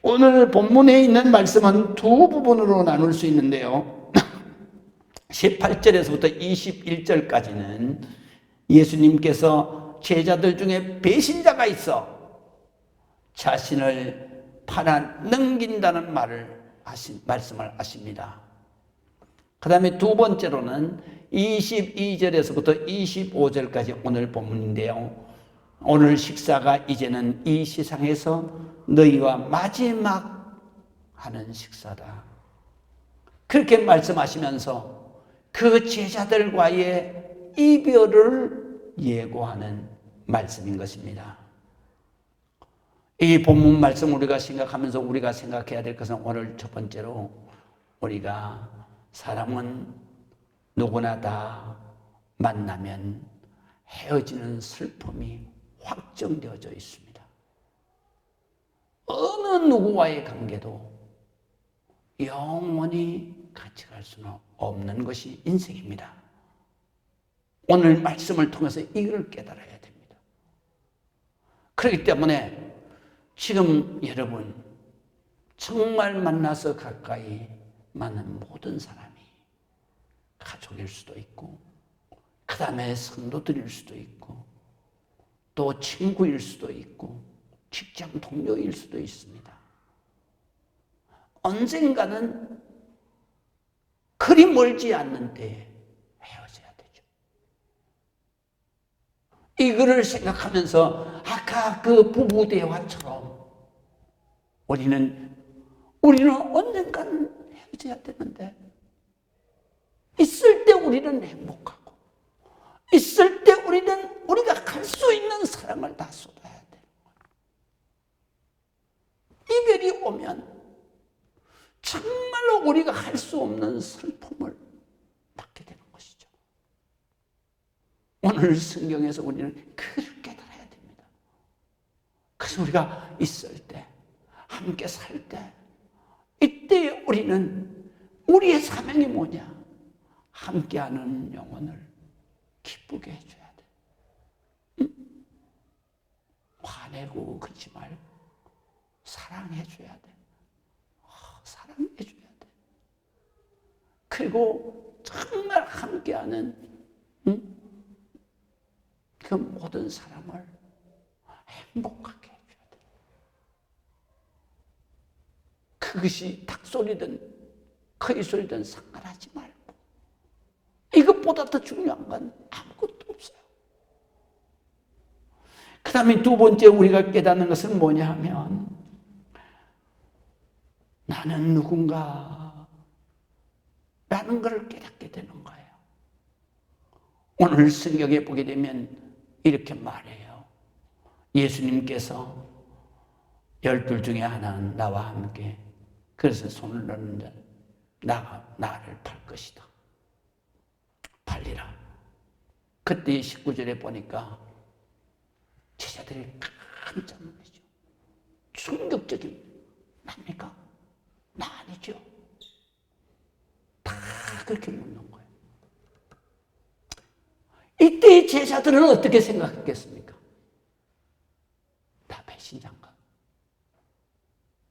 오늘 본문에 있는 말씀은 두 부분으로 나눌 수 있는데요. 18절에서부터 21절까지는 예수님께서 제자들 중에 배신자가 있어 자신을 팔아 넘긴다는 말씀을 하십니다. 그 다음에 두 번째로는 22절에서부터 25절까지 오늘 본문인데요. 오늘 식사가 이제는 이 세상에서 너희와 마지막 하는 식사다. 그렇게 말씀하시면서 그 제자들과의 이별을 예고하는 말씀인 것입니다. 이 본문 말씀 우리가 생각하면서 우리가 생각해야 될 것은 오늘 첫 번째로 우리가 사람은 누구나 다 만나면 헤어지는 슬픔이 확정되어져 있습니다. 어느 누구와의 관계도 영원히 같이 갈 수는 없는 것이 인생입니다. 오늘 말씀을 통해서 이걸 깨달아야 됩니다. 그렇기 때문에 지금 여러분 정말 만나서 가까이 만난 모든 사람이 가족일 수도 있고 그 다음에 성도들일 수도 있고 또 친구일 수도 있고 직장 동료일 수도 있습니다. 언젠가는 그리 멀지 않는 때에 헤어져야 되죠. 이거를 생각하면서 아까 그 부부 대화처럼 우리는 언젠가는 헤어져야 되는데 있을 때 우리는 행복하고 있을 때 우리가 갈 수 있는 사랑을 다 쏟아야 돼요. 이별이 오면 정말로 우리가 할 수 없는 슬픔을 받게 되는 것이죠. 오늘 성경에서 우리는 그걸 깨달아야 됩니다. 그래서 우리가 있을 때 함께 살 때 이때 우리의 사명이 뭐냐? 함께하는 영혼을 기쁘게 해줘야 돼. 화내고 그러지 말고 사랑해줘야 돼. 사랑해줘야 돼. 그리고 정말 함께하는 그 모든 사람을 행복하게 해줘야 돼. 그것이 닭소리든 거짓소리든 상관하지 말고 이것보다 더 중요한 건 아무것도 없어요. 그 다음에 두 번째 우리가 깨닫는 것은 뭐냐 하면 나는 누군가 라는 것을 깨닫게 되는 거예요. 오늘 성경에 보게 되면 이렇게 말해요. 예수님께서 12 중에 하나는 나와 함께 그래서 손을 넣는다. 나를 팔 것이다. 팔리라. 그때 19절에 보니까 제자들이 깜짝 놀라죠. 충격적인 납니까? 나 아니죠. 다 그렇게 묻는 거예요. 이때 제자들은 어떻게 생각했겠습니까? 다 배신자인가?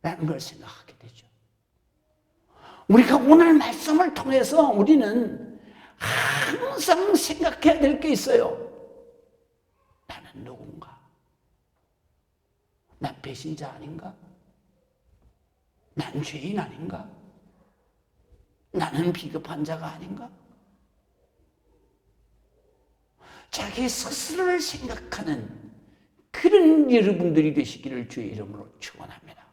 라는 걸 생각하게 되죠. 우리가 오늘 말씀을 통해서 우리는 항상 생각해야 될 게 있어요. 나는 누군가? 난 배신자 아닌가? 난 죄인 아닌가? 나는 비겁한 자가 아닌가? 자기 스스로를 생각하는 그런 여러분들이 되시기를 주의 이름으로 축원합니다.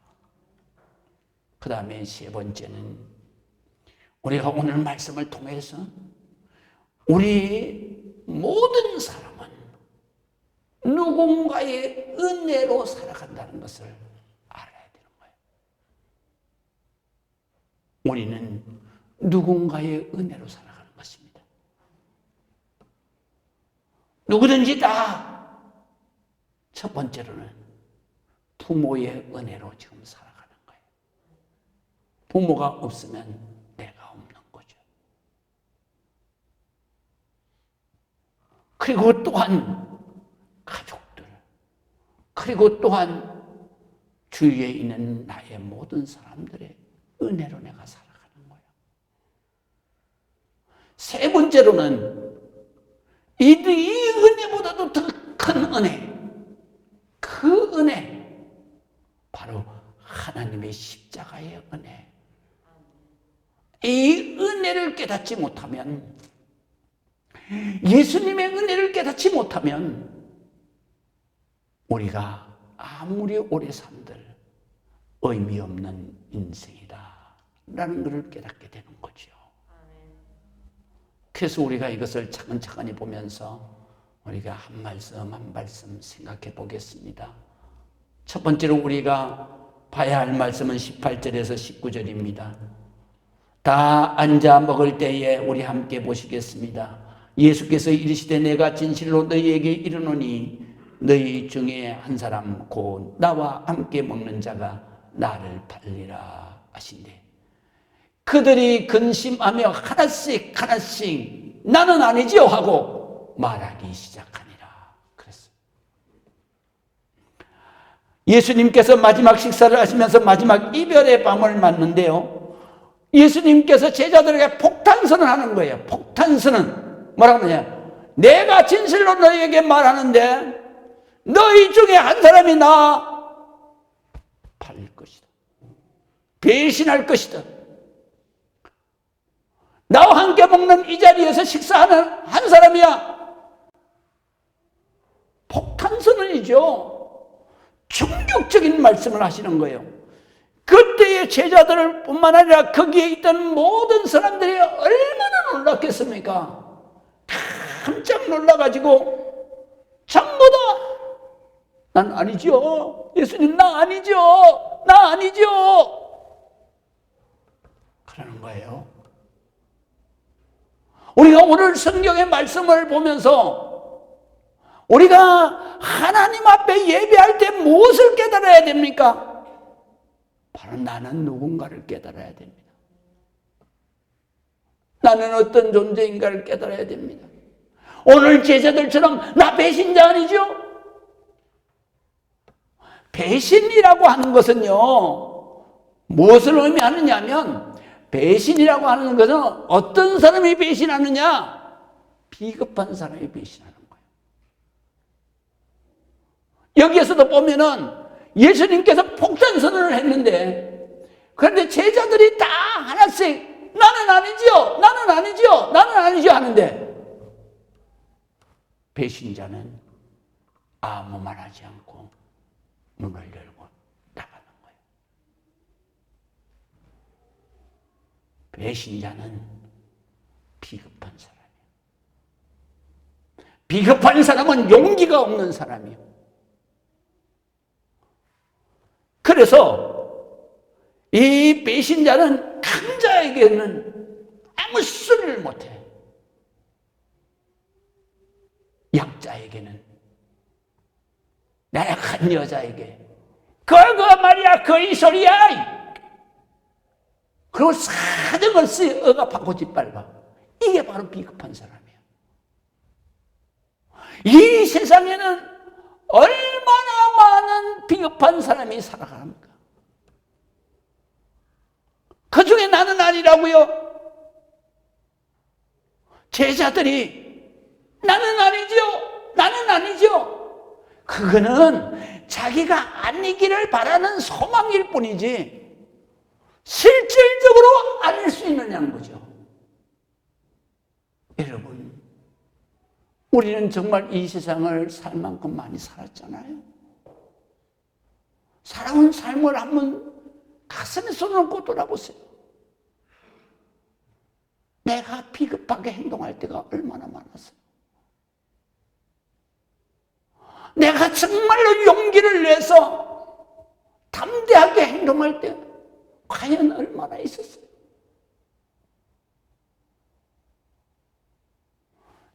그 다음에 세 번째는 우리가 오늘 말씀을 통해서 우리 모든 사람은 누군가의 은혜로 살아간다는 것을 알아야 되는 거예요. 우리는 누군가의 은혜로 살아가는 것입니다. 누구든지 다 첫 번째로는 부모의 은혜로 지금 살아가는 거예요. 부모가 없으면 내가 없는 거죠. 그리고 또한 가족들, 그리고 또한 주위에 있는 나의 모든 사람들의 은혜로 내가 살아가는 거야. 세 번째로는 이 은혜보다도 더 큰 은혜, 그 은혜, 바로 하나님의 십자가의 은혜. 이 은혜를 깨닫지 못하면, 예수님의 은혜를 깨닫지 못하면 우리가 아무리 오래 산들 의미 없는 인생이다 라는 것을 깨닫게 되는 거죠. 그래서 우리가 이것을 차근차근히 보면서 우리가 한 말씀 한 말씀 생각해 보겠습니다. 첫 번째로 우리가 봐야 할 말씀은 18절에서 19절입니다. 다 앉아 먹을 때에 우리 함께 보시겠습니다. 예수께서 이르시되 내가 진실로 너희에게 이르노니 너희 중에 한 사람 곧 나와 함께 먹는 자가 나를 팔리라 하신대. 그들이 근심하며 하나씩 나는 아니지요 하고 말하기 시작하니라. 그랬어요. 예수님께서 마지막 식사를 하시면서 마지막 이별의 밤을 맞는데요, 예수님께서 제자들에게 폭탄선언을 하는 거예요. 폭탄선언. 뭐라고 하냐? 내가 진실로 너희에게 말하는데 너희 중에 한 사람이 나 팔릴 것이다. 배신할 것이다. 나와 함께 먹는 이 자리에서 식사하는 한 사람이야. 폭탄선언이죠. 충격적인 말씀을 하시는 거예요. 그때의 제자들 뿐만 아니라 거기에 있던 모든 사람들이 얼마나 놀랐겠습니까? 깜짝 놀라가지고 전부 다 난 아니죠. 예수님 나 아니죠. 나 아니죠. 그러는 거예요. 우리가 오늘 성경의 말씀을 보면서 우리가 하나님 앞에 예배할 때 무엇을 깨달아야 됩니까? 바로 나는 누군가를 깨달아야 됩니다. 나는 어떤 존재인가를 깨달아야 됩니다. 오늘 제자들처럼 나 배신자 아니죠? 배신이라고 하는 것은요, 무엇을 의미하느냐 하면, 배신이라고 하는 것은 어떤 사람이 배신하느냐? 비겁한 사람이 배신하는 거예요. 여기에서도 보면은 예수님께서 폭탄선언을 했는데, 그런데 제자들이 다 하나씩 나는 아니죠, 나는 아니죠, 나는 아니죠 하는데, 배신자는 아무 말 하지 않고 문을 열고 나가는 거예요. 배신자는 비겁한 사람이에요. 비겁한 사람은 용기가 없는 사람이에요. 그래서 이 배신자는 강자에게는 아무 소리를 못해. 약자에게는, 나약한 여자에게 그거 말이야 거의 소리야, 그리고 사정없이 억압하고 짓밟아. 이게 바로 비겁한 사람이야. 이 세상에는 얼마나 많은 비겁한 사람이 살아갑니까? 그 중에 나는 아니라고요. 제자들이 나는 아니죠, 나는 아니죠. 그거는 자기가 아니기를 바라는 소망일 뿐이지 실질적으로 아닐 수 있느냐는 거죠. 여러분, 우리는 정말 이 세상을 살 만큼 많이 살았잖아요. 살아온 삶을 한번 가슴에 손을 돌아보세요. 내가 비겁하게 행동할 때가 얼마나 많았어요. 내가 정말로 용기를 내서 담대하게 행동할 때 과연 얼마나 있었어요?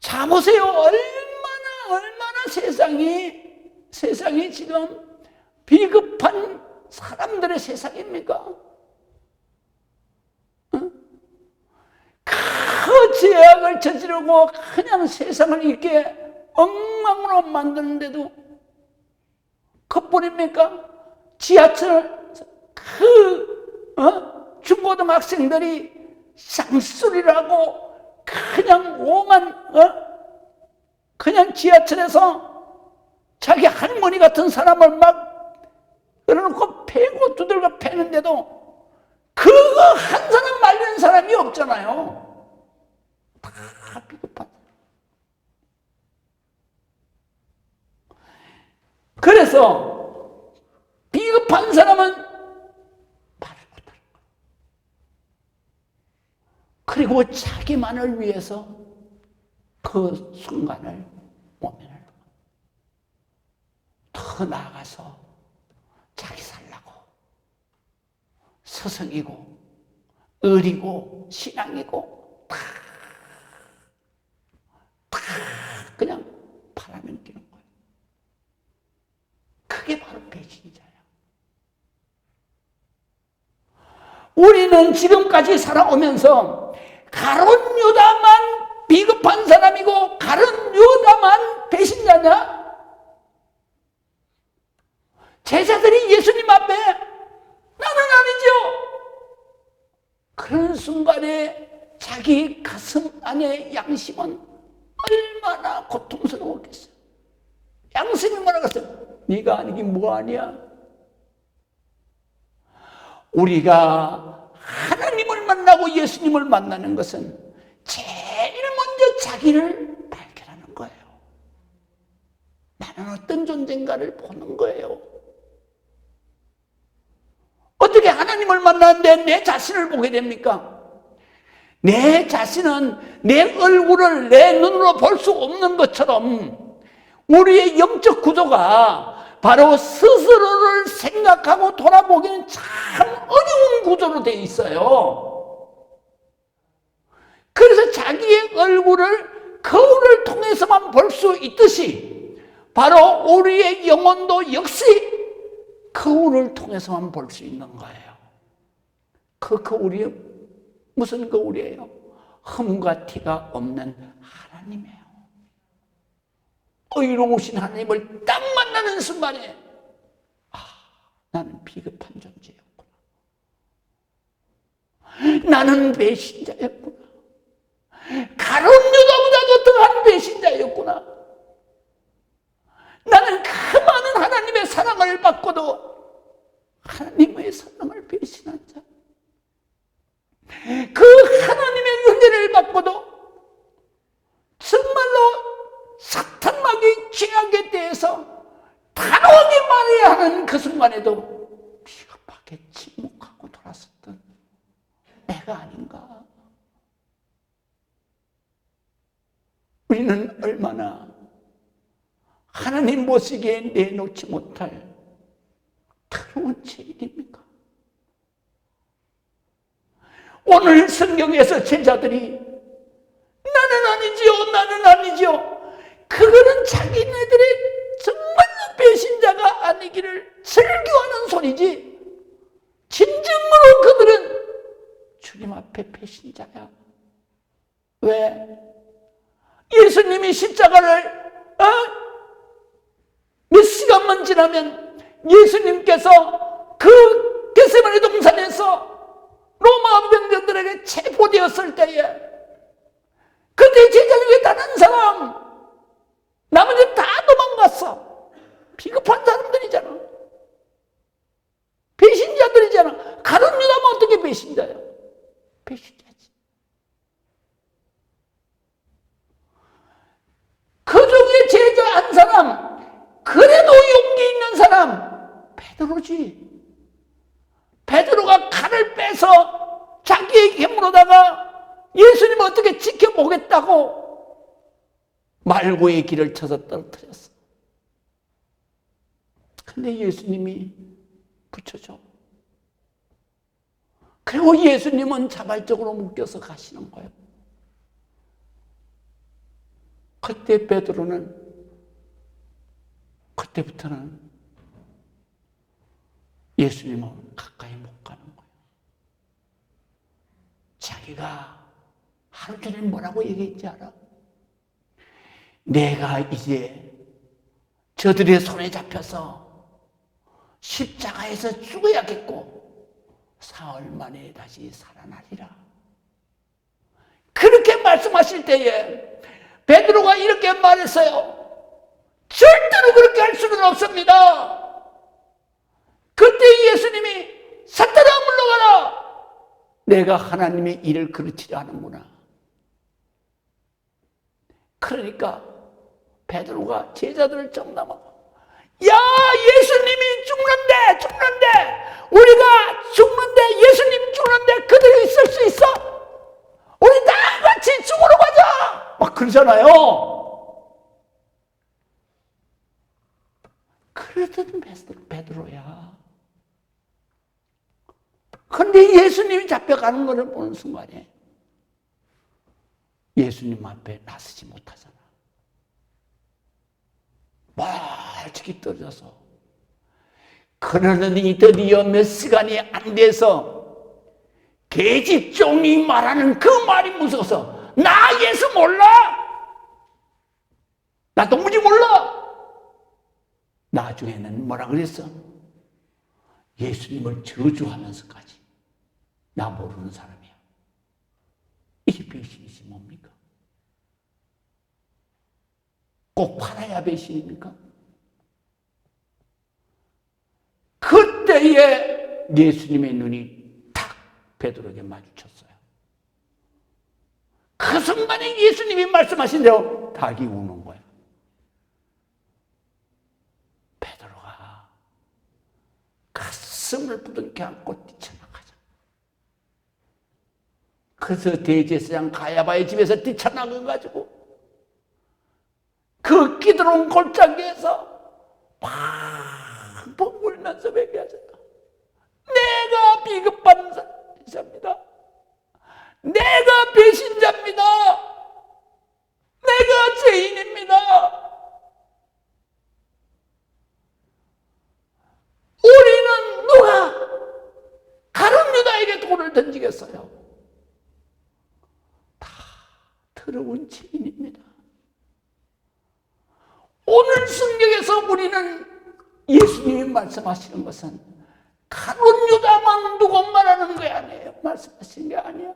자 보세요. 얼마나 세상이 지금 비겁한 사람들의 세상입니까? 응? 그 죄악을 저지르고 그냥 세상을 이렇게 엉망으로 만드는데도 그뿐입니까? 지하철 중고등학생들이 쌍소리라고 그냥 그냥 지하철에서 자기 할머니 같은 사람을 막 그래놓고 패고 두들겨 패는데도 그거 한 사람 말리는 사람이 없잖아요. 다 비겁한. 그래서 비겁한 사람은 말을 못하는 거예요. 그리고 자기만을 위해서 그 순간을 모면을 더 나아가서 자기 살라고 스승이고 의리고 신앙이고 다 그냥 바라면 뛰는 거예요. 그게 바로 배신자예요. 우리는 지금까지 살아오면서 가룟 유다만 비겁한 사람이고 가룟 유다만 배신자냐? 제자들이 예수님 앞에 나는 아니죠. 그런 순간에 자기 가슴 안에 양심은 얼마나 고통스러웠겠어요. 양심이 뭐라고 했어요? 네가 아니긴 뭐 아니야. 우리가 하나님을 만나고 예수님을 만나는 것은 제일 먼저 자기를 발견하는 거예요. 나는 어떤 존재인가를 보는 거예요. 어떻게 하나님을 만나는데 내 자신을 보게 됩니까? 내 자신은 내 얼굴을 내 눈으로 볼 수 없는 것처럼 우리의 영적 구조가 바로 스스로를 생각하고 돌아보기는 참 어려운 구조로 되어 있어요. 그래서 자기의 얼굴을 거울을 통해서만 볼 수 있듯이 바로 우리의 영혼도 역시 거울을 통해서만 볼 수 있는 거예요. 그 거울이 무슨 거울이에요? 흠과 티가 없는 하나님이에요. 의로우신 하나님을 딱 만나는 순간에 나는 비겁한 존재였구나. 나는 배신자였구나. 가룟 유다보다도 더한 배신자였구나. 나는 그 많은 하나님의 사랑을 받고도 하나님의 사랑을 배신한 자. 그 하나님의 은혜를 받고도 정말로 사탄 마귀의 죄악에 대해서 단호하게 말해야 하는 그 순간에도 비겁하게 침묵하고 돌았었던 내가 아닌가. 우리는 얼마나 하나님 보시기에 내놓지 못할 더러운 죄인입니까? 오늘 성경에서 제자들이 나는 아니지요, 나는 아니지요. 그거는 자기네들의 정말로 배신자가 아니기를 설교하는 소리지 진정으로 그들은 주님 앞에 배신자야. 왜? 예수님이 십자가를 몇 시간만 지나면 예수님께서 그 겟세마네 동산에서 로마 병정들에게 체포되었을 때에 그때 제자 중에 단 한 사람 나머지 다 도망갔어. 비겁한 사람들이잖아. 배신자들이잖아. 가룟 유다면 어떻게 배신자야? 배신자지. 그 중에 제자 한 사람, 그래도 용기 있는 사람 베드로지. 베드로가 칼을 빼서 자기의 힘으로다가 예수님을 어떻게 지켜보겠다고 말고의 길을 쳐서 떨어뜨렸어. 근데 예수님이 붙여줘. 그리고 예수님은 자발적으로 묶여서 가시는 거예요. 그때 베드로는 그때부터는 예수님은 가까이 못 가는 거예요. 자기가 하루 전에 뭐라고 얘기했지 알아? 내가 이제 저들의 손에 잡혀서 십자가에서 죽어야겠고 사흘 만에 다시 살아나리라. 그렇게 말씀하실 때에 베드로가 이렇게 말했어요. 절대로 그렇게 할 수는 없습니다. 그때 예수님이 사탄아 물러가라. 내가 하나님의 일을 그르치려 하는구나. 그러니까 베드로가 제자들을 정담하고 야 예수님이 죽는데 우리가 죽는데 예수님 죽는데 그대로 있을 수 있어? 우리 다 같이 죽으러 가자 막 그러잖아요. 그러던 베드로야. 근데 예수님이 잡혀가는 것을 보는 순간에 예수님 앞에 나서지 못하잖아. 멀찍이 떨어져서 그러더니 드디어 몇 시간이 안 돼서 계집종이 말하는 그 말이 무서워서 나 예수 몰라? 나 도무지 몰라? 나중에는 뭐라 그랬어? 예수님을 저주하면서까지 나 모르는 사람이야. 이게 배신이지 뭡니까? 꼭 팔아야 배신입니까? 그때에 예수님의 눈이 탁 베드로에게 마주쳤어요. 그 순간에 예수님이 말씀하신 대로 닭이 우는 거야. 베드로가 가슴을 부둥켜 안고 뛰쳐나가자. 그래서 대제사장 가야바의 집에서 뛰쳐나가가지고 그 기드론 골짜기에서 펑펑 울면서 회개하잖아. 내가 비겁한 자입니다. 내가 배신자입니다. 내가 죄인입니다. 우리는 누가 가룟 유다에게 돌을 던지겠어요? 다 더러운 죄인입니다. 오늘 성경에서 우리는 예수님이 말씀하시는 것은 가룟 유다만 두고 말하는 게 아니에요. 말씀하신 게 아니야.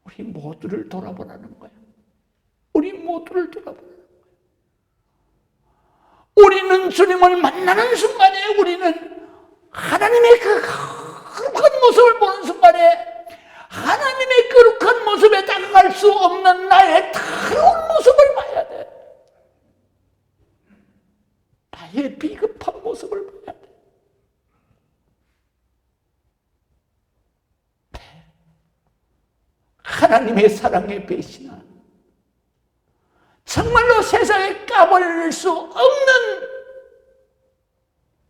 우리 모두를 돌아보라는 거야. 우리 모두를 돌아보라는 거야. 우리는 주님을 만나는 순간에 우리는 하나님의 그 거룩한 모습을 보는 순간에 하나님의 거룩한 모습에 다가갈 수 없는 나의 더러운 모습을 봐야 돼. 나의 비겁한 모습을 봐야 돼. 하나님의 사랑에 배신한 정말로 세상에 까버릴 수 없는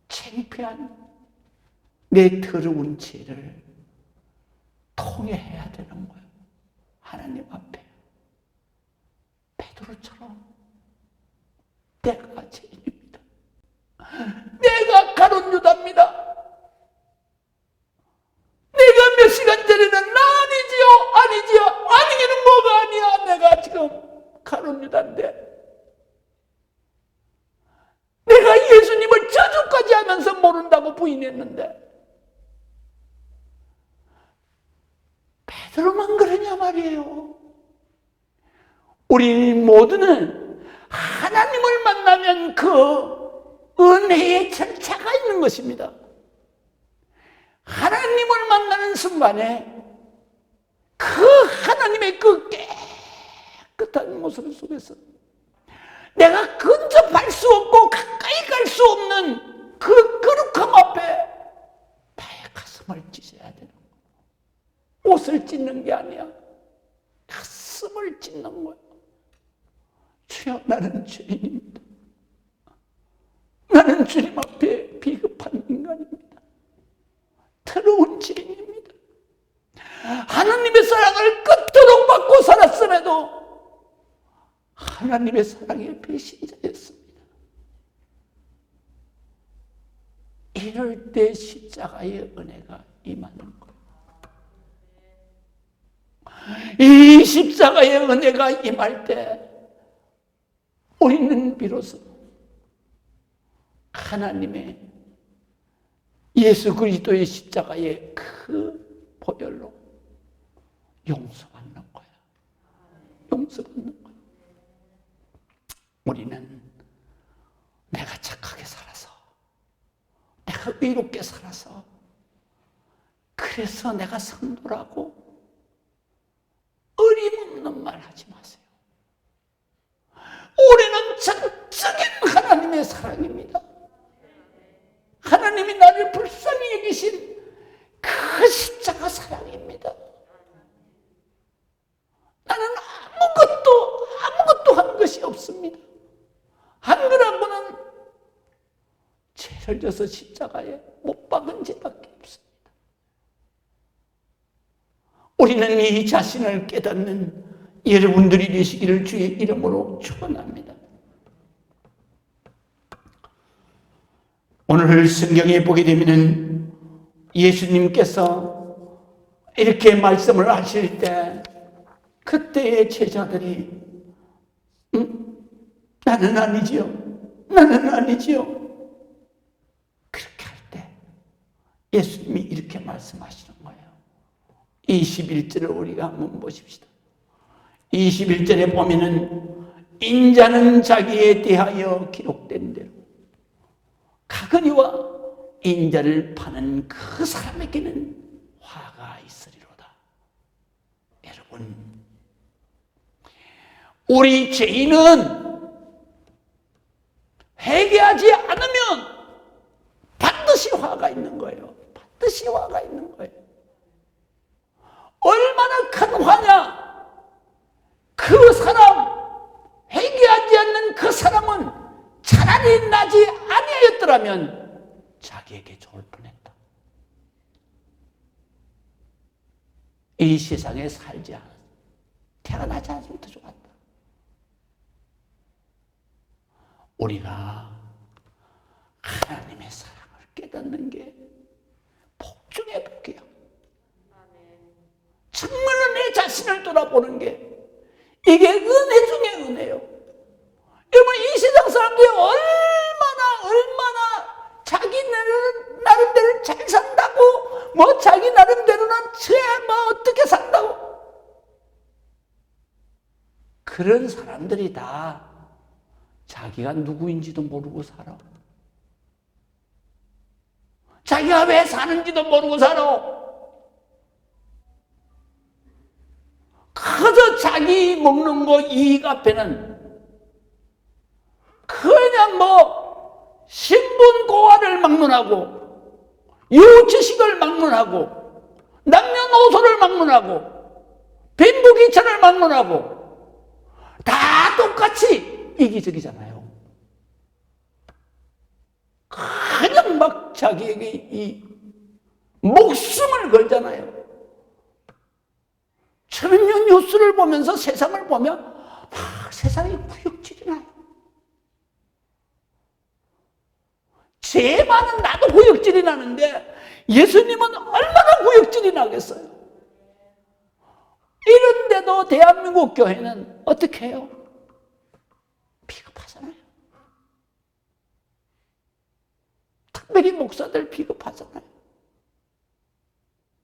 창피한 내 더러운 죄를 통회해야 되는 거예요. 하나님 앞에 베드로처럼 내가 죄인입니다. 내가 가룟 유다입니다. 내가 몇 시간 전에는 나 아니지요. 아니기는 뭐가 아니야. 내가 지금 가룟 유다인데 내가 예수님을 저주까지 하면서 모른다고 부인했는데 베드로만 그러냐 말이에요. 우리 모두는 하나님을 만나면 그 은혜의 절차가 있는 것입니다. 하나님을 만나는 순간에 그 하나님의 그 깨끗한 모습 속에서 내가 근접할 수 없고 가까이 갈 수 없는 그 거룩함 앞에 나의 가슴을 찢어야 되는 거야. 옷을 찢는 게 아니야. 가슴을 찢는 거야. 주여, 나는 죄인입니다. 나는 주님 앞에 비겁한 인간입니다. 더러운 죄인입니다. 하나님의 사랑을 끝도록 받고 살았음에도 하나님의 사랑의 배신자였습니다. 이럴 때 십자가의 은혜가 임하는 거예요. 이 십자가의 은혜가 임할 때 우리는 비로소 하나님의 예수 그리스도의 십자가의 그 보혈로 용서받는 거야. 용서받는 거야. 우리는 내가 착하게 살아서, 내가 의롭게 살아서, 그래서 내가 성도라고 어림없는 말 하지 마세요. 우리는 전적인 하나님의 사랑입니다. 하나님이 나를 불쌍히 여기신 그 십자가 사랑입니다. 나는 아무것도 한 것이 없습니다. 한 거라고는 죄를 져서 십자가에 못 박은 죄밖에 없습니다. 우리는 이 자신을 깨닫는 여러분들이 되시기를 주의 이름으로 축원합니다. 오늘 성경에 보게 되면은 예수님께서 이렇게 말씀을 하실 때 그때의 제자들이 나는 아니지요. 나는 아니지요. 그렇게 할 때 예수님이 이렇게 말씀하시는 거예요. 21절을 우리가 한번 보십시다. 21절에 보면은 인자는 자기에 대하여 기록된 대로 가거니와 인자를 파는 그 사람에게는 화가 있으리로다. 여러분, 우리 죄인은 회개하지 않으면 반드시 화가 있는 거예요. 반드시 화가 있는 거예요. 얼마나 큰 화냐? 그 사람, 회개하지 않는 그 사람은 차라리 나지 아니하였더라면 자기에게 좋을 뻔했다. 이 세상에 살지 않았다. 태어나지 않으면 더 좋았다. 우리가 하나님의 사랑을 깨닫는 게 복중의 복이야. 정말로 내 자신을 돌아보는 게 이게 은혜 중에 은혜요. 여러분, 이 세상 사람들이 얼마나 자기 나름대로 잘 산다고, 뭐 자기 나름대로는 뭐 어떻게 산다고. 그런 사람들이 다 자기가 누구인지도 모르고 살아. 자기가 왜 사는지도 모르고 살아. 그저 자기 먹는 거 이익 앞에는 그냥 뭐 신분고하를 막론하고 유지식을 막론하고 남녀노소를 막론하고 빈부귀천을 막론하고 다 똑같이 이기적이잖아요. 그냥 막 자기에게 이 목숨을 걸잖아요. 천년 뉴스를 보면서 세상을 보면 세상이 구역질이 나요. 죄 많은 나도 구역질이 나는데 예수님은 얼마나 구역질이 나겠어요. 이런데도 대한민국 교회는 어떻게 해요? 비겁하잖아요. 특별히 목사들 비겁하잖아요.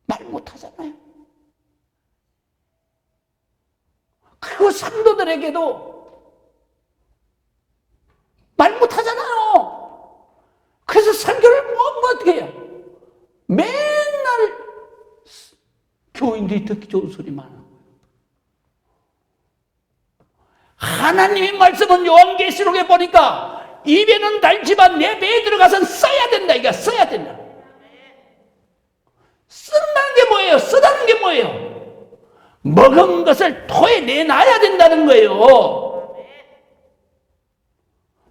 말 못하잖아요. 그리고 성도들에게도 말 못하잖아요. 그래서 설교를 뭐 어떻게 해요? 맨날 교인들이 듣기 좋은 소리만 하는 거예요. 하나님의 말씀은 요한계시록에 보니까 입에는 달지만 내 배에 들어가서 써야 된다. 이거 써야 된다. 쓴다는 게 뭐예요? 쓰다는 게 뭐예요? 먹은 것을 토해 내놔야 된다는 거예요.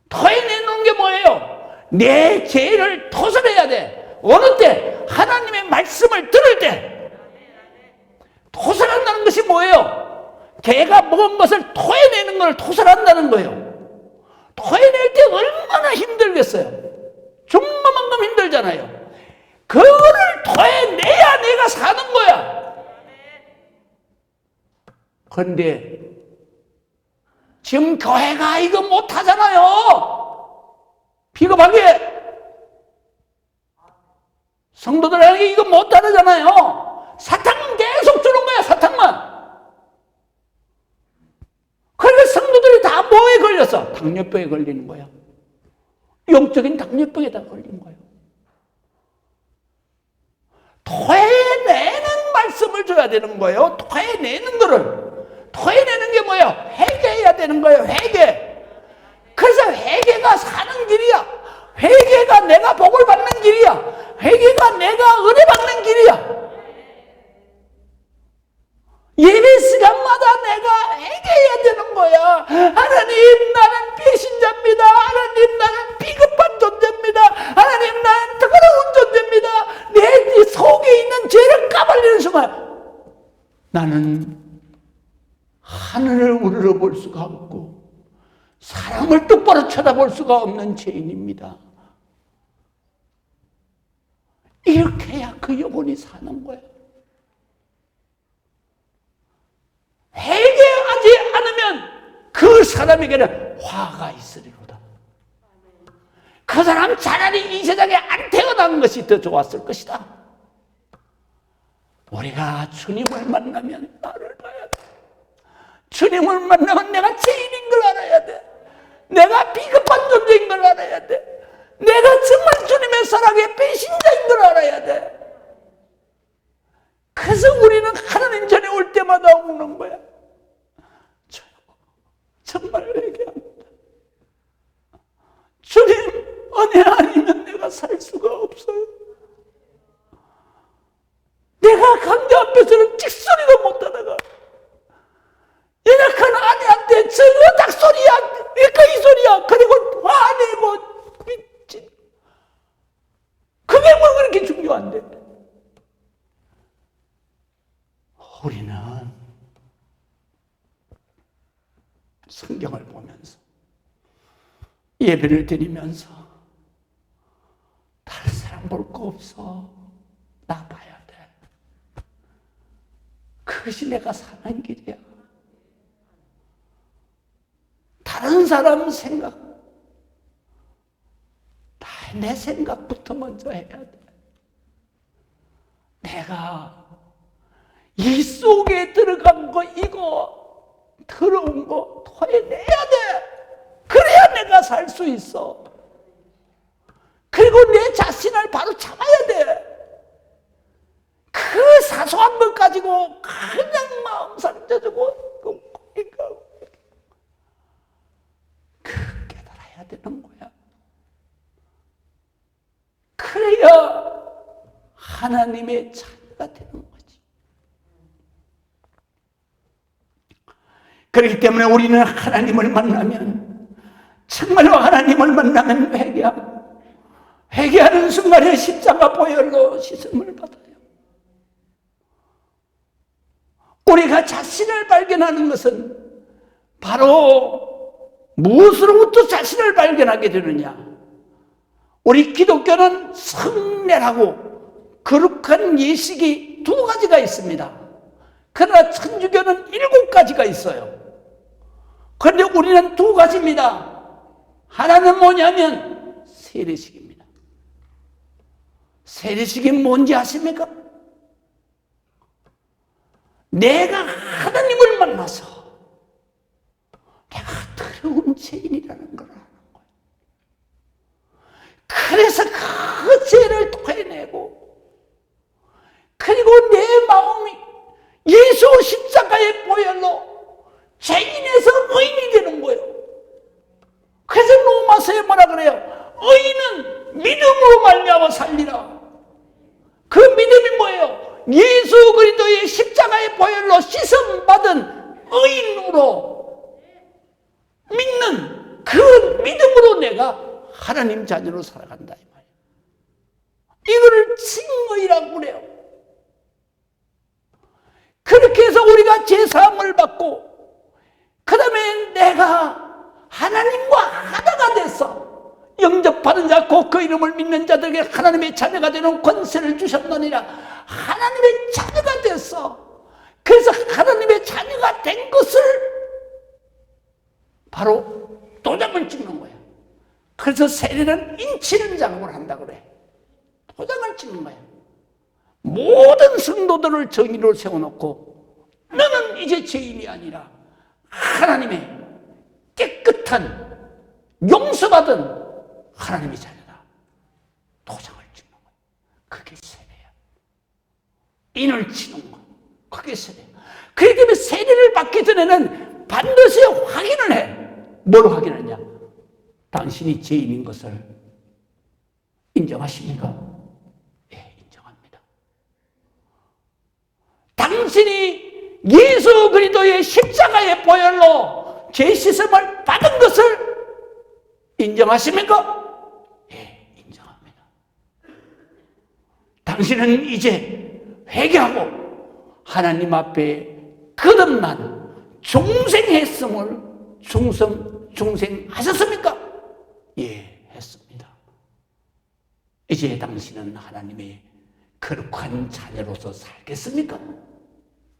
토해 내놓은 게 뭐예요? 내 죄를 토설해야 돼. 어느 때? 하나님의 말씀을 들을 때. 토설한다는 것이 뭐예요? 개가 먹은 것을 토해내는 걸 토설한다는 거예요. 토해낼 때 얼마나 힘들겠어요? 죽만큼 힘들잖아요. 그거를 토해내야 내가 사는 거야. 그런데 지금 교회가 이거 못하잖아요. 비겁하게. 성도들에게 이거 못 따르잖아요. 사탕은 계속 주는 거야, 사탕만. 그러니까 성도들이 다 뭐에 걸렸어? 당뇨병에 걸리는 거야. 영적인 당뇨병에다 걸린 거예요. 토해내는 말씀을 줘야 되는 거예요. 토해내는 거를. 토해내는 게 뭐예요? 회개해야 되는 거예요. 회개. 그래서 회개가 사는 길이야. 회개가 내가 복을 받는 길이야. 회개가 내가 은혜 받는 길이야. 예배 시간마다 내가 회개해야 되는 거야. 하나님, 나는 배신자입니다. 하나님, 나는 비겁한 존재입니다. 하나님, 나는 더러운 존재입니다. 내 속에 있는 죄를 까발리는 순간 나는 하늘을 우러러볼 수가 없고 사람을 똑바로 쳐다볼 수가 없는 죄인입니다. 이렇게 해야 그 영혼이 사는 거야. 회개하지 않으면 그 사람에게는 화가 있으리로다. 그 사람 차라리 이 세상에 안 태어난 것이 더 좋았을 것이다. 우리가 주님을 만나면 나를 봐야 돼. 주님을 만나면 내가 죄인인 걸 알아야 돼. 내가 비겁한 존재인 걸 알아야 돼. 내가 정말 주님의 사랑의 배신자인 걸 알아야 돼. 그래서 우리는 하나님 전에 올 때마다 우는 거야. 정말 회개합니다. 주님, 은혜 아니면 내가 살 수가 없어요. 내가 강제 앞에서는 찍소리도 못하다가 연약한 아내한테 저거 닭소리야, 왜까 이 소리야, 그리고 화내고 미친. 그게 뭐 그렇게 중요한데? 우리는 성경을 보면서 예배를 드리면서 다른 사람 볼 거 없어. 나 봐야 돼. 그것이 내가 사는 길이야. 다른 사람 생각, 다 내 생각부터 먼저 해야 돼. 내가 이 속에 들어간 거, 이거 더러운 거 토해내야 돼. 그래야 내가 살 수 있어. 그리고 내 자신을 바로 잡아야 돼. 그 사소한 것 가지고 그냥 마음 상처주고 그 깨달아야 되는 거야. 그래야 하나님의 자녀가 되는 거지. 그렇기 때문에 우리는 하나님을 만나면, 정말로 하나님을 만나면 회개하는 순간에 십자가 보혈로 씻음을 받아요. 우리가 자신을 발견하는 것은 바로 무엇으로부터 자신을 발견하게 되느냐? 우리 기독교는 성례라고 거룩한 예식이 2가지가 있습니다. 그러나 천주교는 7가지가 있어요. 그런데 우리는 2가지입니다. 하나는 뭐냐면 세례식입니다. 세례식이 뭔지 아십니까? 내가 하나님을 만나서 내가 더러운 죄인이라는 걸 아는 거예요. 그래서 그 죄를 토해내고, 그리고 내 마음이 예수 십자가의 보혈로 죄인에서 의인이 되는 거예요. 그래서 로마서에 뭐라 그래요? 의인은 믿음으로 말미암아 살리라. 그 믿음이 뭐예요? 예수 그리스도의 십자가의 보혈로 씻음 받은 의인으로 믿는 그 믿음으로 내가 하나님 자녀로 살아간다 이 말이에요. 이거를 칭의라고 그래요. 그렇게 해서 우리가 제사함을 받고, 그 다음에 내가 하나님과 하나가 됐어. 영접하는 자 곧 그 이름을 믿는 자들에게 하나님의 자녀가 되는 권세를 주셨느니라. 하나님의 자녀가 됐어. 그래서 하나님의 자녀가 된 것을 바로 도장을 찍는 거야. 그래서 세례는 인치는 작업을 한다 그래. 도장을 찍는 거예요. 모든 성도들을 정의로 세워놓고 너는 이제 죄인이 아니라 하나님의 깨끗한 용서받은 하나님의 자녀다. 도장을 찍는 거예요. 그게 세례야. 인을 치는 거. 그게 세례야. 그렇기 때문에 세례를 받기 전에는 반드시 확인을 해. 뭘 확인하냐? 당신이 죄인인 것을 인정하십니까? 예, 인정합니다. 당신이 예수 그리스도의 십자가의 보혈로 죄 씻음을 받은 것을 인정하십니까? 예, 인정합니다. 당신은 이제 회개하고 하나님 앞에 거듭난 중생했음을 중생하셨습니까? 예, 했습니다. 이제 당신은 하나님의 거룩한 자녀로서 살겠습니까?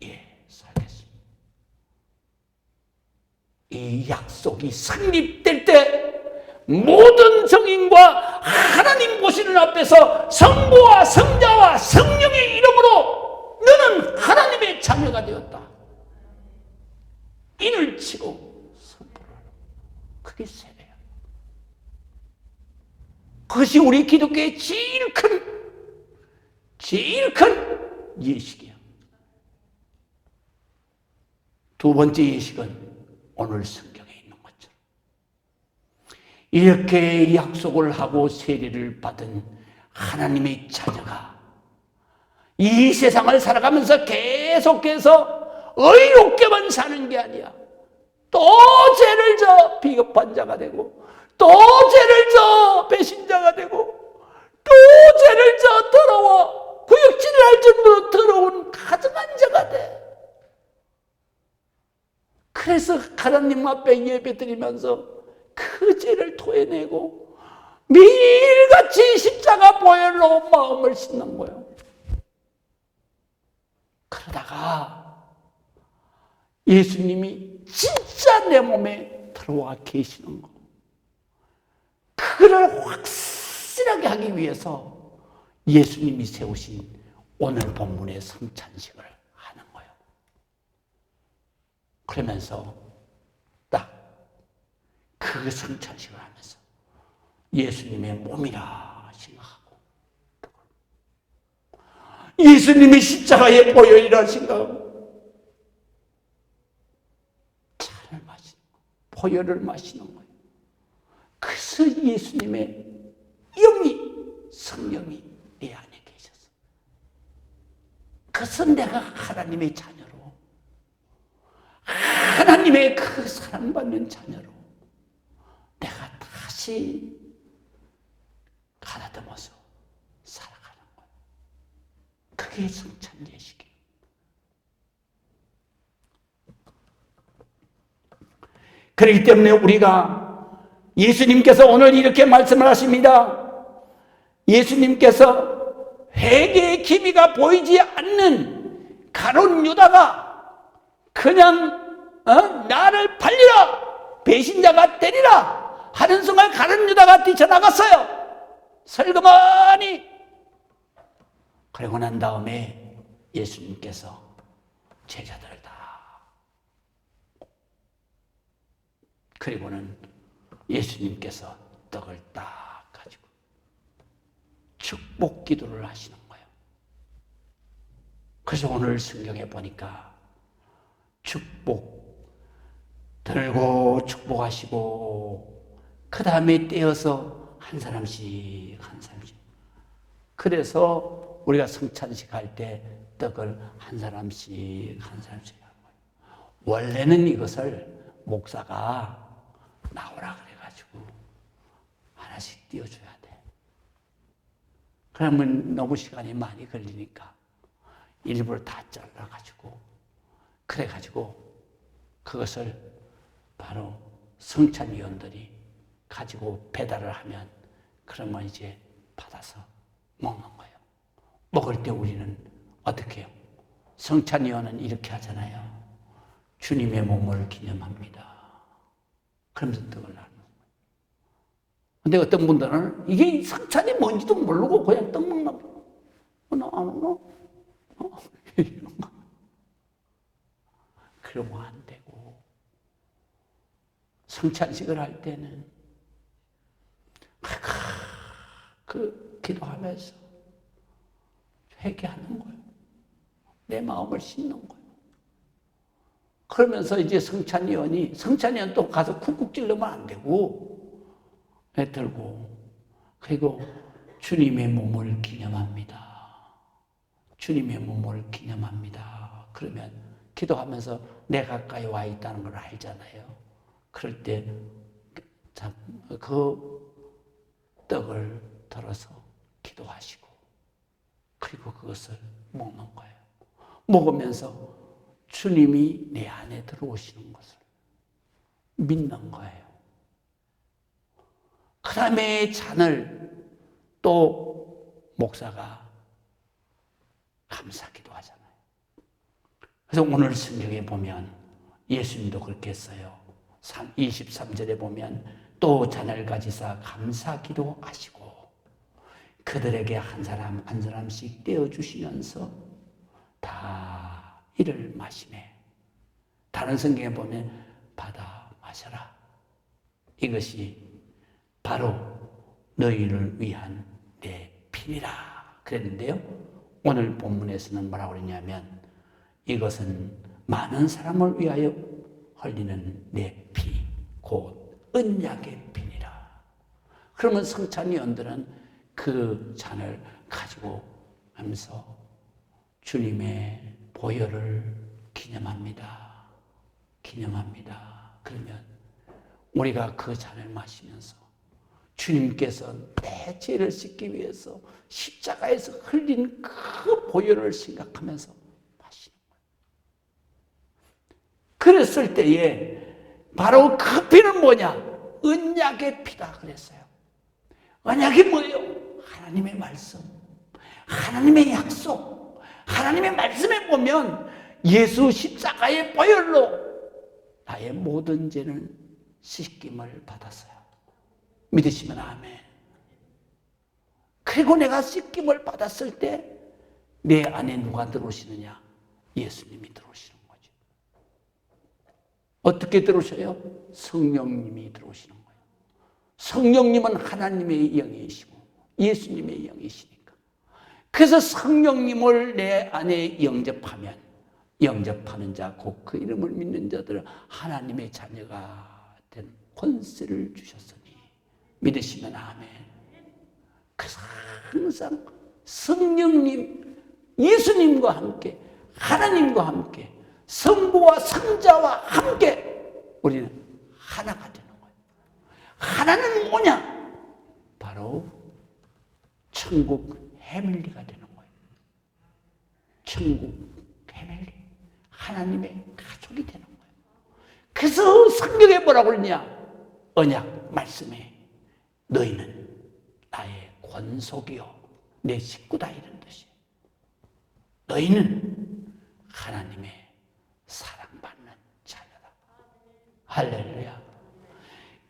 예, 살겠습니다. 이 약속이 성립될 때 모든 성인과 하나님 보시는 앞에서 성부와 성자와 성령의 이름으로 너는 하나님의 자녀가 되었다. 인을 치고 선포를 하라. 그게 세례야. 그것이 우리 기독교의 제일 큰 예식이야. 두 번째 예식은 오늘 성경에 있는 것처럼 이렇게 약속을 하고 세례를 받은 하나님의 자녀가 이 세상을 살아가면서 계속해서 의롭게만 사는 게 아니야. 또 죄를 져 비겁한 자가 되고, 또 죄를 져 배신자가 되고, 또 죄를 져 더러워 구역질을 할 정도로 더러운 가증한 자가 돼. 그래서 하나님 앞에 예배드리면서 그 죄를 토해내고 매일같이 십자가 보혈로 마음을 씻는 거예요. 그러다가 예수님이 진짜 내 몸에 들어와 계시는 거, 그거를 확실하게 하기 위해서 예수님이 세우신 오늘 본문의 성찬식을 하는 거예요. 그러면서 딱 그 성찬식을 하면서 예수님의 몸이라 생각하고, 예수님이 십자가의 보혈이라 생각하고 차를 마시는 거예요. 보혈을 마시는 거예요. 그래서 예수님의 성령이 내 안에 계셨어요. 그래서 내가 하나님의 자녀로, 하나님의 그 사랑받는 자녀로 내가 다시 가다듬어서 살아가는 거예요. 그게 성찬 예식이에요. 그렇기 때문에 우리가 예수님께서 오늘 이렇게 말씀을 하십니다. 예수님께서 회개의 기미가 보이지 않는 가룟 유다가 그냥 나를 팔리라, 배신자가 되리라 하는 순간 가룟 유다가 뛰쳐나갔어요. 슬그머니. 그러고 난 다음에 예수님께서 제자들을 다, 그리고는 예수님께서 떡을 딱 가지고 축복 기도를 하시는 거예요. 그래서 오늘 성경에 보니까 축복 들고 축복하시고 그 다음에 떼어서 한 사람씩 그래서 우리가 성찬식 할 때 떡을 한 사람씩 하는 거예요. 원래는 이것을 목사가 나오라 그래가지고 하나씩 띄워줘야 돼. 그러면 너무 시간이 많이 걸리니까 일부러 다 잘라가지고, 그래가지고 그것을 바로 성찬위원들이 가지고 배달을 하면, 그러면 이제 받아서 먹는 거예요. 먹을 때 우리는 어떻게 해요? 성찬위원은 이렇게 하잖아요. 주님의 몸을 기념합니다. 그러면서 떡을 나누는 거예요. 근데 어떤 분들은 이게 성찬이 뭔지도 모르고 그냥 떡 먹나 봐. 나안 오나? 이런 거. 그러면 안 되고, 성찬식을 할 때는 기도하면서 회개하는 거예요. 내 마음을 씻는 거예요. 그러면서 이제 성찬위원은 또 가서 쿡쿡 찔르면 안 되고, 들고, 그리고 주님의 몸을 기념합니다. 주님의 몸을 기념합니다. 그러면 기도하면서 내 가까이 와 있다는 걸 알잖아요. 그럴 때 그 떡을 들어서 기도하시고, 그리고 그것을 먹는 거예요. 먹으면서 주님이 내 안에 들어오시는 것을 믿는 거예요. 그 다음에 잔을 또 목사가 감사기도 하잖아요. 그래서 오늘 성경에 보면 예수님도 그렇게 했어요. 23절에 보면 또 잔을 가지사 감사기도 하시고 그들에게 한 사람 한 사람씩 떼어주시면서 다 이를 마시매. 다른 성경에 보면 받아 마셔라. 이것이 바로 너희를 위한 내 피니라 그랬는데요. 오늘 본문에서는 뭐라고 그러냐면 이것은 많은 사람을 위하여 흘리는 내 피, 곧 언약의 피니라. 그러면 성찬위원들은 그 잔을 가지고 하면서 주님의 보혈을 기념합니다. 기념합니다. 그러면 우리가 그 잔을 마시면서 주님께서 내 죄를 씻기 위해서 십자가에서 흘린 그 보혈을 생각하면서 마시는 거예요. 그랬을 때에 바로 그 피는 뭐냐? 언약의 피다 그랬어요. 언약이 뭐예요? 하나님의 말씀, 하나님의 약속, 하나님의 말씀에 보면 예수 십자가의 보혈로 나의 모든 죄는 씻김을 받았어요. 믿으시면 아멘. 그리고 내가 씻김을 받았을 때 내 안에 누가 들어오시느냐? 예수님이 들어오시는 거죠. 어떻게 들어오셔요? 성령님이 들어오시는 거예요. 성령님은 하나님의 영이시고 예수님의 영이시니까. 그래서 성령님을 내 안에 영접하는 자, 곧 그 이름을 믿는 자들은 하나님의 자녀가 된 권세를 주셨으니 믿으시면 아멘. 그래서 항상 성령님, 예수님과 함께, 하나님과 함께, 성부와 성자와 함께 우리는 하나가 되는 거예요. 하나는 뭐냐? 바로 천국 해밀리가 되는 거예요. 천국 해밀리. 하나님의 가족이 되는 거예요. 그래서 성경에 뭐라고 그러냐? 언약 말씀에 너희는 나의 권속이요 내 식구다 이런 뜻이에요. 너희는 하나님의 사랑받는 자녀다. 할렐루야.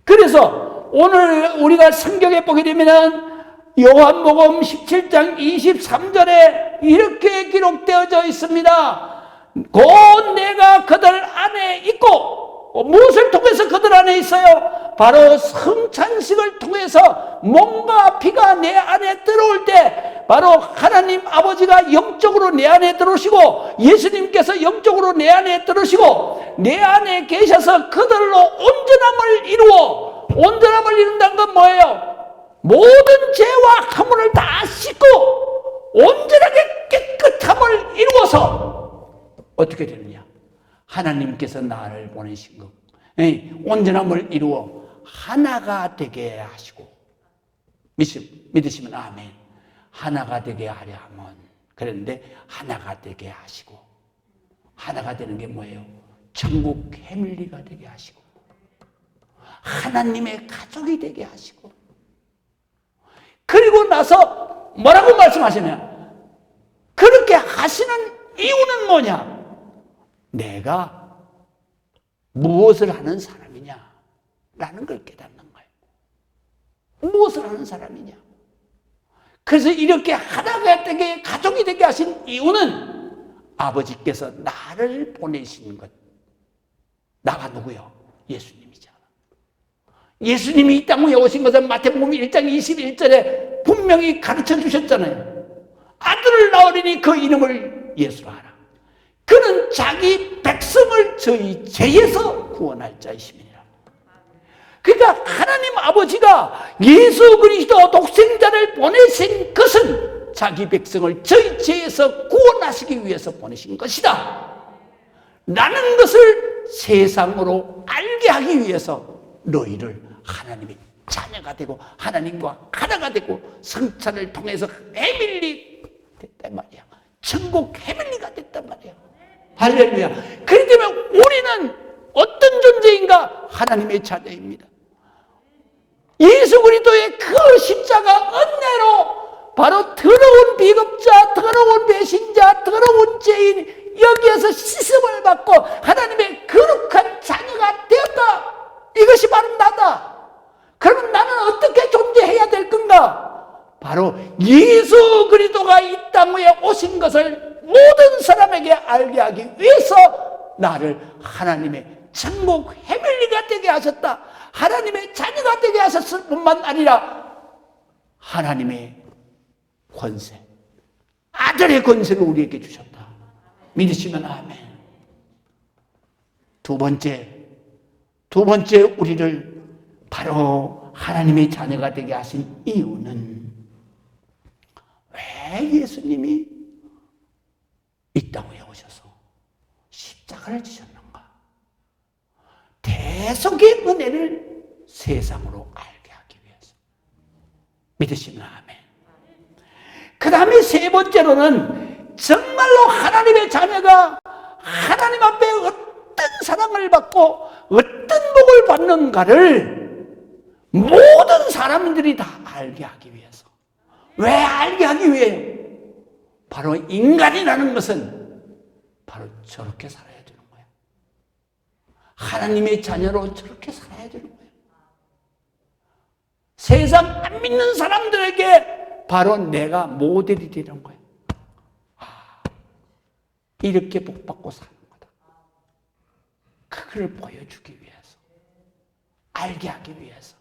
그래서 오늘 우리가 성경에 보게 되면은 요한복음 17장 23절에 이렇게 기록되어져 있습니다. 곧 내가 그들 안에 있고, 무엇을 통해서 그들 안에 있어요? 바로 성찬식을 통해서 몸과 피가 내 안에 들어올 때 바로 하나님 아버지가 영적으로 내 안에 들어오시고 예수님께서 영적으로 내 안에 들어오시고 내 안에 계셔서 그들로 온전함을 이룬다는 건 뭐예요? 모든 죄와 허물을 다 씻고 온전하게 깨끗함을 이루어서 어떻게 되느냐? 하나님께서 나를 보내신 것, 온전함을 이루어 하나가 되게 하시고, 믿으시면 아멘. 하나가 되게 하려 하면, 그런데 하나가 되게 하시고, 하나가 되는 게 뭐예요? 천국 해밀리가 되게 하시고, 하나님의 가족이 되게 하시고, 그리고 나서 뭐라고 말씀하시냐? 그렇게 하시는 이유는 뭐냐? 내가 무엇을 하는 사람이냐? 라는 걸 깨닫는 거예요. 무엇을 하는 사람이냐? 그래서 이렇게 하나가 되게 가족이 되게 하신 이유는 아버지께서 나를 보내신 것. 나가 누구요? 예수님이잖아. 예수님이 이 땅에 오신 것은 마태복음 1장 21절에 분명히 가르쳐 주셨잖아요. 아들을 낳으리니 그 이름을 예수라 하라. 그는 자기 백성을 저희 죄에서 구원할 자이심이니라. 그러니까 하나님 아버지가 예수 그리스도 독생자를 보내신 것은 자기 백성을 저희 죄에서 구원하시기 위해서 보내신 것이다 라는 것을 세상으로 알게 하기 위해서 너희를 하나님의 자녀가 되고 하나님과 하나가 되고 성찬을 통해서 패밀리 됐단 말이야. 천국 패밀리가 됐단 말이야. 할렐루야. 그렇기 때문에 우리는 어떤 존재인가? 하나님의 자녀입니다. 예수 그리스도의 그 십자가 은혜로 바로 더러운 비겁자, 더러운 배신자, 더러운 죄인 여기에서 씻음을 받고 하나님의 거룩한 자녀가 되었다. 이것이 바로 나다. 그러면 나는 어떻게 존재해야 될 건가? 바로 예수 그리스도가 이 땅에 오신 것을 모든 사람에게 알게 하기 위해서 나를 하나님의 천국 패밀리가 되게 하셨다. 하나님의 자녀가 되게 하셨을 뿐만 아니라 하나님의 권세, 아들의 권세를 우리에게 주셨다. 믿으시면 아멘. 두 번째 우리를 바로 하나님의 자녀가 되게 하신 이유는 왜 예수님이 이 땅에 오셔서 십자가를 지셨는가? 대속의 은혜를 세상으로 알게 하기 위해서. 믿으시면 아멘. 그 다음에 세 번째로는 정말로 하나님의 자녀가 하나님 앞에 어떤 사랑을 받고 어떤 복을 받는가를 모든 사람들이 다 알게 하기 위해서. 왜 알게 하기 위해요? 바로 인간이라는 것은 바로 저렇게 살아야 되는 거예요. 하나님의 자녀로 저렇게 살아야 되는 거예요. 세상 안 믿는 사람들에게 바로 내가 모델이 되는 거예요. 이렇게 복받고 사는 거다. 그걸 보여주기 위해서, 알게 하기 위해서.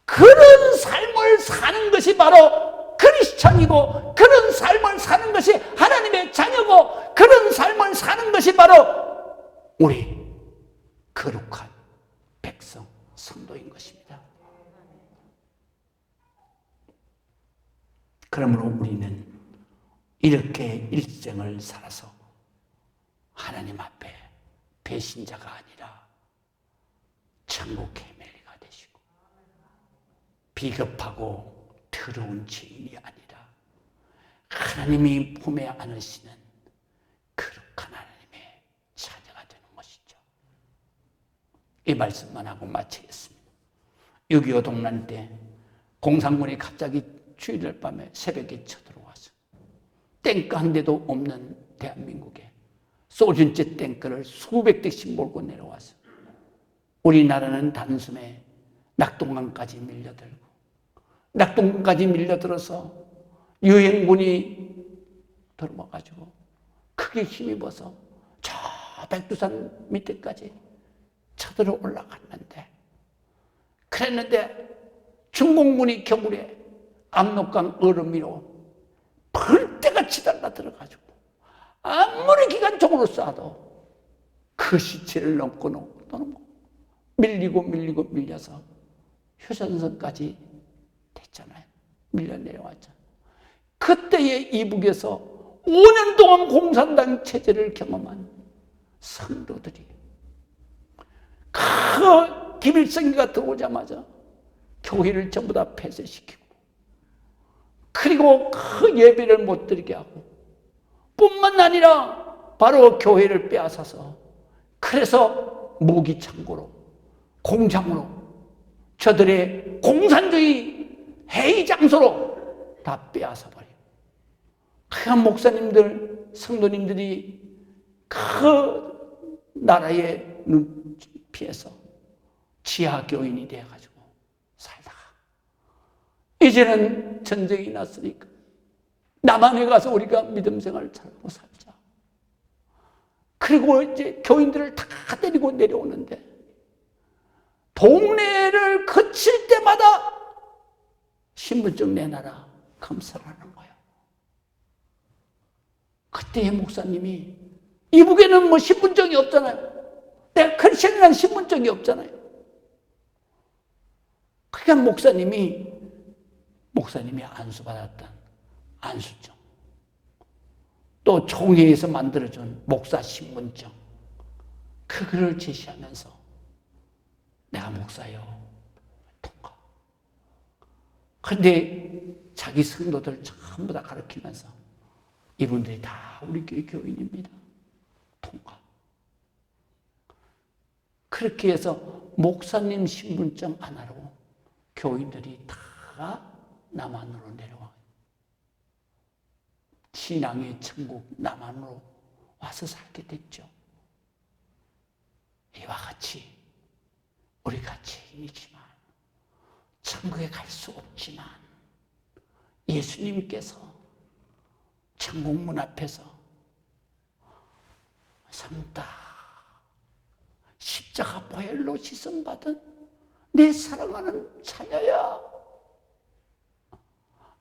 그런 삶을 사는 것이 바로 크리스천이고, 그런 삶을 사는 것이 하나님의 자녀고, 그런 삶을 사는 것이 바로 우리 거룩한 백성, 성도인 것입니다. 그러므로 우리는 이렇게 일생을 살아서 하나님 앞에 배신자가 아니라 천국 패밀리가 되시고, 비겁하고 더러운 죄인이 아니라 하나님이 품에 안으시는 거룩한 하나님의 자녀가 되는 것이죠. 이 말씀만 하고 마치겠습니다. 6.25 동란 때 공산군이 갑자기 주일날 밤에 새벽에 쳐들어와서 탱크 한 대도 없는 대한민국에 소련제 탱크를 수백 대씩 몰고 내려와서 우리나라는 단숨에 낙동강까지 밀려들고, 낙동강까지 밀려들어서 유엔군이 들어와가지고 크게 힘입어서 저 백두산 밑에까지 쳐들어 올라갔는데, 그랬는데 중공군이 겨울에 압록강 얼음 위로 벌떼같이 달라들어가지고 아무리 기관총으로 쏴도 그 시체를 넘고 밀리고 밀려서 휴전선까지 됐잖아요. 밀려 내려왔잖아요. 그때의 이북에서 5년 동안 공산당 체제를 경험한 성도들이 그 김일성이가 들어오자마자 교회를 전부 다 폐쇄시키고, 그리고 그 예배를 못 드리게 하고, 뿐만 아니라 바로 교회를 빼앗아서, 그래서 무기 창고로, 공장으로, 저들의 공산주의 회의 장소로 다 빼앗아 버려요. 그 목사님들, 성도님들이 그 나라의 눈 피해서 지하 교인이 되어가지고 살다가 이제는 전쟁이 났으니까 남한에 가서 우리가 믿음 생활을 잘하고 살자. 그리고 이제 교인들을 다 데리고 내려오는데 동네를 거칠 때마다 신분증 내놔라 검사를 하는 거예요. 그때 목사님이 이북에는 뭐 신분증이 없잖아요. 내가 크리스천이라는 신분증이 없잖아요. 그러니까 목사님이 안수받았던 안수증, 또 총회에서 만들어준 목사 신분증, 그거를 제시하면서 내가 목사요. 통과. 근데 자기 성도들 전부 다 가르치면서 이분들이 다 우리 교회 교인입니다. 통과. 그렇게 해서 목사님 신분증 하나로 교인들이 다 남한으로 내려와. 신앙의 천국 남한으로 와서 살게 됐죠. 이와 같이 우리가 죄인이지만 천국에 갈 수 없지만 예수님께서 천국 문 앞에서 삼다 십자가 보혈로 씻음받은 내 사랑하는 자녀야,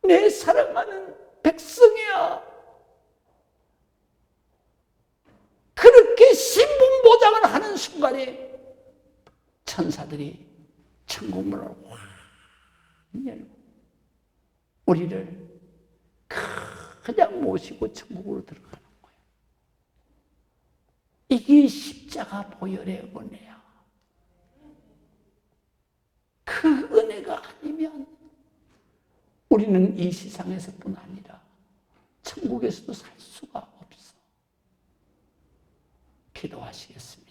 내 사랑하는 백성이야, 그렇게 신분 보장을 하는 순간에 천사들이 천국 문을 확 열고 우리를 그냥 모시고 천국으로 들어가는 거예요. 이게 십자가 보혈의 은혜야. 그 은혜가 아니면 우리는 이 세상에서뿐 아니라 천국에서도 살 수가 없어. 기도하시겠습니다.